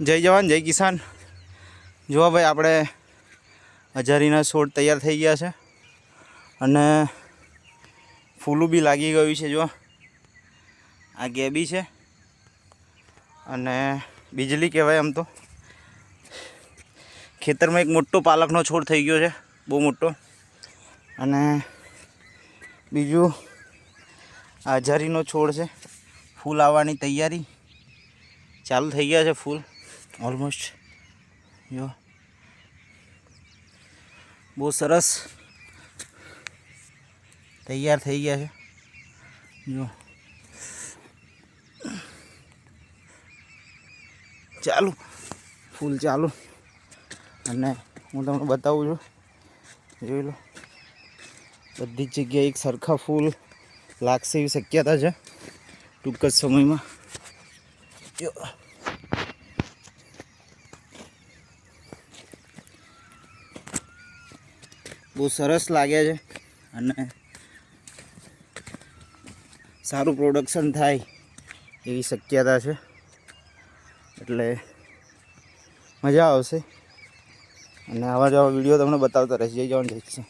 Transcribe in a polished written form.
જય જવાન જય કિસાન। જો ભાઈ આપણે હજારીના છોડ તૈયાર થઈ ગયા છે અને ફૂલું બી લાગી ગયું છે। જો આ ગેબી છે અને બીજલી કહેવાય આમ તો। ખેતરમાં એક મોટો પાલકનો છોડ થઈ ગયો છે, બહુ મોટો। અને બીજું આ હજારીનો છોડ છે, ફૂલ આવવાની તૈયારી ચાલુ થઈ ગયા છે। ફૂલ ઓલમોસ્ટ જો બહુ સરસ તૈયાર થઈ ગયા છે। જો ચાલુ ફૂલ ચાલુ અને હું તમને બતાવું છું, જોઈ લો બધી જ જગ્યાએ એક સરખા ફૂલ લાગશે એવી શક્યતા છે ટૂંક જ સમયમાં। જો બહુ સરસ લાગે છે અને સારું પ્રોડક્શન થાય એવી શક્યતા છે, એટલે મજા આવશે અને આવા જ આવા વિડીયો તમને બતાવતા રહેશે। જય જવાન જય કિસાન।